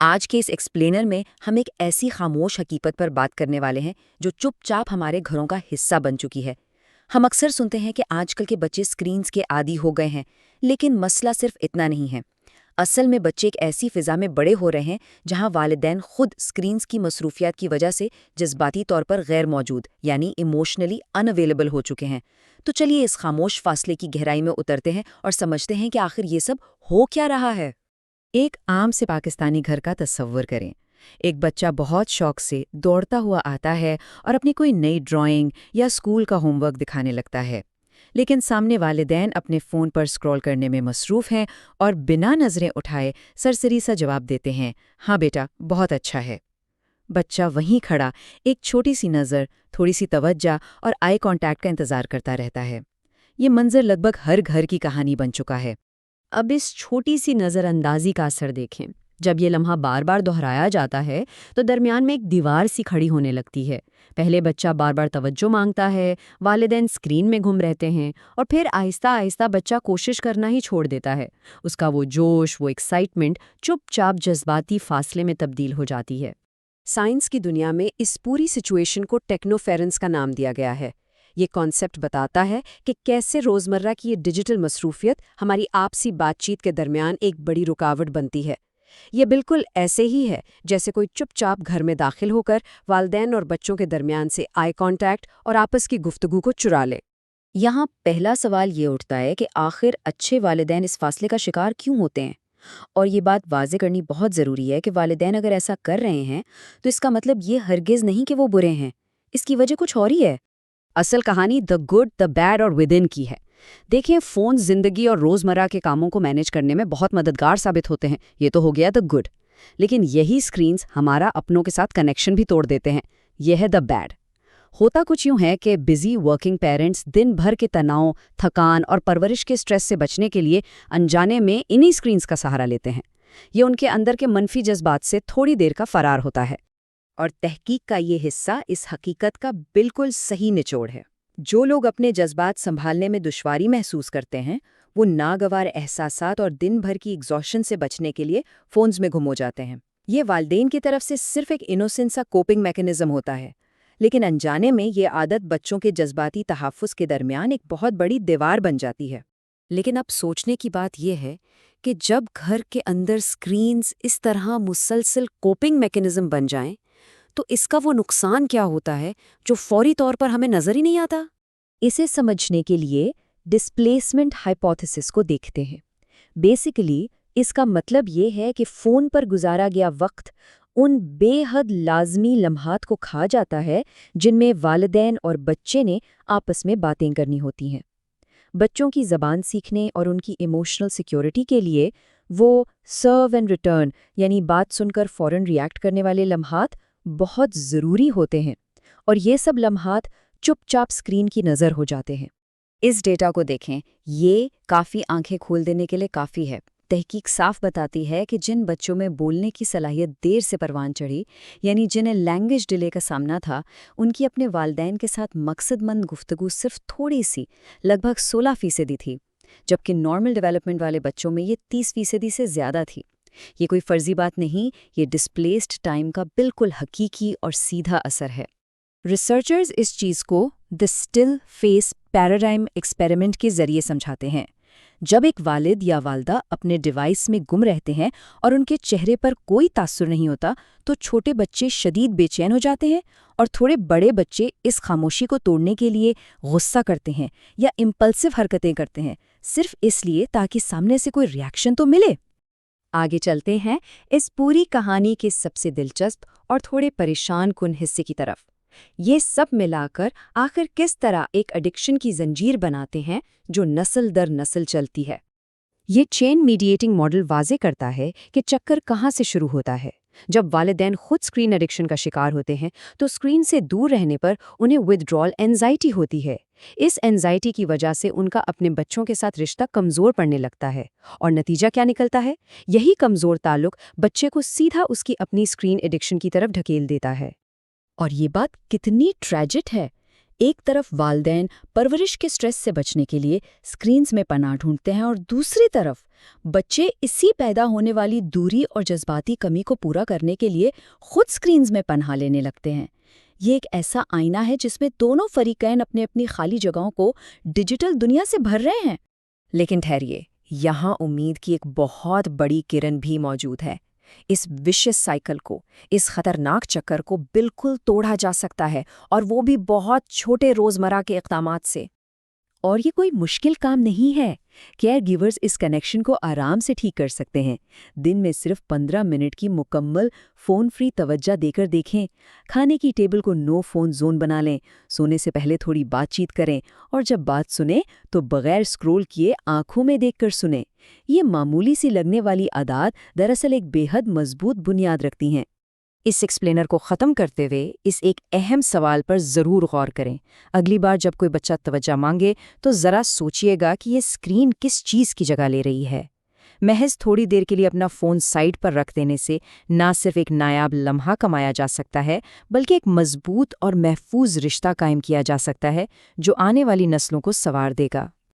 آج کے اس ایکسپلینر میں ہم ایک ایسی خاموش حقیقت پر بات کرنے والے ہیں جو چپ چاپ ہمارے گھروں کا حصہ بن چکی ہے۔ ہم اکثر سنتے ہیں کہ آج کل کے بچے اسکرینز کے عادی ہو گئے ہیں، لیکن مسئلہ صرف اتنا نہیں ہے۔ اصل میں بچے ایک ایسی فضا میں بڑے ہو رہے ہیں جہاں والدین خود اسکرینز کی مصروفیات کی وجہ سے جذباتی طور پر غیر موجود یعنی ایموشنلی ان اویلیبل ہو چکے ہیں۔ تو چلیے اس خاموش فاصلے کی گہرائی میں اترتے ہیں اور سمجھتے ہیں کہ آخر یہ سب ہو کیا رہا ہے۔ ایک عام سے پاکستانی گھر کا تصور کریں۔ ایک بچہ بہت شوق سے دوڑتا ہوا آتا ہے اور اپنی کوئی نئی ڈرائنگ یا اسکول کا ہوم ورک دکھانے لگتا ہے، لیکن سامنے والدین اپنے فون پر اسکرول کرنے میں مصروف ہیں اور بنا نظریں اٹھائے سرسری سا جواب دیتے ہیں، ہاں بیٹا بہت اچھا ہے۔ بچہ وہیں کھڑا ایک چھوٹی سی نظر، تھوڑی سی توجہ اور آئی کانٹیکٹ کا انتظار کرتا رہتا ہے۔ یہ منظر لگ بھگ ہر گھر کی کہانی بن چکا ہے۔ اب اس چھوٹی سی نظر اندازی کا اثر دیکھیں۔ جب یہ لمحہ بار بار دہرایا جاتا ہے تو درمیان میں ایک دیوار سی کھڑی ہونے لگتی ہے۔ پہلے بچہ بار بار توجہ مانگتا ہے، والدین اسکرین میں گم رہتے ہیں، اور پھر آہستہ آہستہ بچہ کوشش کرنا ہی چھوڑ دیتا ہے۔ اس کا وہ جوش، وہ ایکسائٹمنٹ چپ چاپ جذباتی فاصلے میں تبدیل ہو جاتی ہے۔ سائنس کی دنیا میں اس پوری سچویشن کو ٹیکنوفیرنس کا نام دیا گیا ہے۔ یہ کانسیپٹ بتاتا ہے کہ کیسے روزمرہ کی یہ ڈیجیٹل مصروفیت ہماری آپسی بات چیت کے درمیان ایک بڑی رکاوٹ بنتی ہے۔ یہ بالکل ایسے ہی ہے جیسے کوئی چپ چاپ گھر میں داخل ہو کر والدین اور بچوں کے درمیان سے آئی کانٹیکٹ اور آپس کی گفتگو کو چرا لے۔ یہاں پہلا سوال یہ اٹھتا ہے کہ آخر اچھے والدین اس فاصلے کا شکار کیوں ہوتے ہیں؟ اور یہ بات واضح کرنی بہت ضروری ہے کہ والدین اگر ایسا کر رہے ہیں تو اس کا مطلب یہ ہرگز نہیں کہ وہ برے ہیں، اس کی وجہ کچھ اور ہی ہے۔ اصل کہانی دا گڈ، دا بیڈ اور ود ان کی ہے۔ دیکھیں، فون زندگی اور روزمرہ کے کاموں کو مینیج کرنے میں بہت مددگار ثابت ہوتے ہیں، یہ تو ہو گیا دا گڈ۔ لیکن یہی اسکرینز ہمارا اپنوں کے ساتھ کنیکشن بھی توڑ دیتے ہیں، یہ ہے دا بیڈ۔ ہوتا کچھ یوں ہے کہ بزی ورکنگ پیرنٹس دن بھر کے تناؤ، تھکان اور پرورش کے سٹریس سے بچنے کے لیے انجانے میں انہی اسکرینز کا سہارا لیتے ہیں۔ یہ ان کے اندر کے منفی جذبات سے تھوڑی دیر کا فرار ہوتا ہے۔ اور تحقیق کا یہ حصہ اس حقیقت کا بالکل صحیح نچوڑ ہے۔ جو لوگ اپنے جذبات سنبھالنے میں دشواری محسوس کرتے ہیں، وہ ناگوار احساسات اور دن بھر کی ایگزاشن سے بچنے کے لیے فونز میں گم ہو جاتے ہیں۔ یہ والدین کی طرف سے صرف ایک انوسنٹ سا کوپنگ میکانزم ہوتا ہے، لیکن انجانے میں یہ عادت بچوں کے جذباتی تحفظ کے درمیان ایک بہت بڑی دیوار بن جاتی ہے۔ لیکن اب سوچنے کی بات یہ ہے کہ جب گھر کے اندر اسکرینز اس طرح مسلسل کوپنگ میکانزم بن جائیں تو اس کا وہ نقصان کیا ہوتا ہے جو فوری طور پر ہمیں نظر ہی نہیں آتا؟ اسے سمجھنے کے لیے ڈسپلیسمنٹ ہائپوتھیسس کو دیکھتے ہیں۔ بیسیکلی اس کا مطلب یہ ہے کہ فون پر گزارا گیا وقت ان بے حد لازمی لمحات کو کھا جاتا ہے جن میں والدین اور بچے نے آپس میں باتیں کرنی ہوتی ہیں۔ بچوں کی زبان سیکھنے اور ان کی ایموشنل سیکیورٹی کے لیے وہ سرو اینڈ ریٹرن یعنی بات سن کر فوراً ریاکٹ کرنے والے لمحات بہت ضروری ہوتے ہیں، اور یہ سب لمحات چپ چاپ اسکرین کی نظر ہو جاتے ہیں۔ اس ڈیٹا کو دیکھیں، یہ کافی آنکھیں کھول دینے کے لیے کافی ہے۔ تحقیق صاف بتاتی ہے کہ جن بچوں میں بولنے کی صلاحیت دیر سے پروان چڑھی، یعنی جنہیں لینگویج ڈیلے کا سامنا تھا، ان کی اپنے والدین کے ساتھ مقصد مند گفتگو صرف تھوڑی سی، لگ بھگ 16% تھی، جبکہ نارمل ڈیولپمنٹ والے بچوں میں یہ 30% سے زیادہ تھی۔ یہ کوئی فرضی بات نہیں، یہ ڈسپلیسڈ ٹائم کا بالکل حقیقی اور سیدھا اثر ہے۔ ریسرچرز اس چیز کو دی اسٹل فیس پیراڈائم ایکسپیریمنٹ کے ذریعے سمجھاتے ہیں۔ جب ایک والد یا والدہ اپنے ڈیوائس میں گم رہتے ہیں اور ان کے چہرے پر کوئی تاثر نہیں ہوتا تو چھوٹے بچے شدید بے چین ہو جاتے ہیں، اور تھوڑے بڑے بچے اس خاموشی کو توڑنے کے لیے غصہ کرتے ہیں یا امپلسو حرکتیں کرتے ہیں، صرف اس لیے تاکہ سامنے سے کوئی ریاکشن تو ملے۔ آگے چلتے ہیں اس پوری کہانی کے سب سے دلچسپ اور تھوڑے پریشان کن حصے کی طرف۔ یہ سب ملا کر آخر کس طرح ایک ایڈکشن کی زنجیر بناتے ہیں جو نسل در نسل چلتی ہے۔ یہ چین میڈیٹنگ ماڈل واضح کرتا ہے کہ چکر کہاں سے شروع ہوتا ہے۔ جب والدین خود اسکرین ایڈکشن کا شکار ہوتے ہیں تو اسکرین سے دور رہنے پر انہیں ودرول اینزائٹی ہوتی ہے۔ اس اینزائٹی کی وجہ سے ان کا اپنے بچوں کے ساتھ رشتہ کمزور پڑنے لگتا ہے، اور نتیجہ کیا نکلتا ہے؟ یہی کمزور تعلق بچے کو سیدھا اس کی اپنی اسکرین ایڈکشن کی طرف ڈھکیل دیتا ہے۔ اور یہ بات کتنی ٹریجک ہے۔ ایک طرف والدین پرورش کے سٹریس سے بچنے کے لیے اسکرینز میں پناہ ڈھونڈتے ہیں اور دوسری طرف بچے اسی پیدا ہونے والی دوری اور جذباتی کمی کو پورا کرنے کے لیے خود اسکرینز میں پناہ لینے لگتے ہیں۔ یہ ایک ایسا آئینہ ہے جس میں دونوں فریقین اپنی اپنی خالی جگہوں کو ڈیجیٹل دنیا سے بھر رہے ہیں۔ لیکن ٹھہریے، یہاں امید کی ایک بہت بڑی کرن بھی موجود ہے۔ اس وشیس سائیکل کو، اس خطرناک چکر کو بالکل توڑا جا سکتا ہے، اور وہ بھی بہت چھوٹے روزمرہ کے اقدامات سے۔ اور یہ کوئی مشکل کام نہیں ہے۔ کیئر گیورز اس کنیکشن کو آرام سے ٹھیک کر سکتے ہیں۔ دن میں صرف 15 منٹ کی مکمل فون فری توجہ دے کر دیکھیں۔ کھانے کی ٹیبل کو نو فون زون بنا لیں، سونے سے پہلے تھوڑی بات چیت کریں، اور جب بات سنیں تو بغیر سکرول کیے آنکھوں میں دیکھ کر سنیں۔ یہ معمولی سی لگنے والی عادات دراصل ایک بے حد مضبوط بنیاد رکھتی ہیں۔ اس ایکسپلینر کو ختم کرتے ہوئے اس ایک اہم سوال پر ضرور غور کریں۔ اگلی بار جب کوئی بچہ توجہ مانگے تو ذرا سوچئے گا کہ یہ اسکرین کس چیز کی جگہ لے رہی ہے۔ محض تھوڑی دیر کے لیے اپنا فون سائڈ پر رکھ دینے سے نہ صرف ایک نایاب لمحہ کمایا جا سکتا ہے، بلکہ ایک مضبوط اور محفوظ رشتہ قائم کیا جا سکتا ہے جو آنے والی نسلوں کو سنوار دے گا۔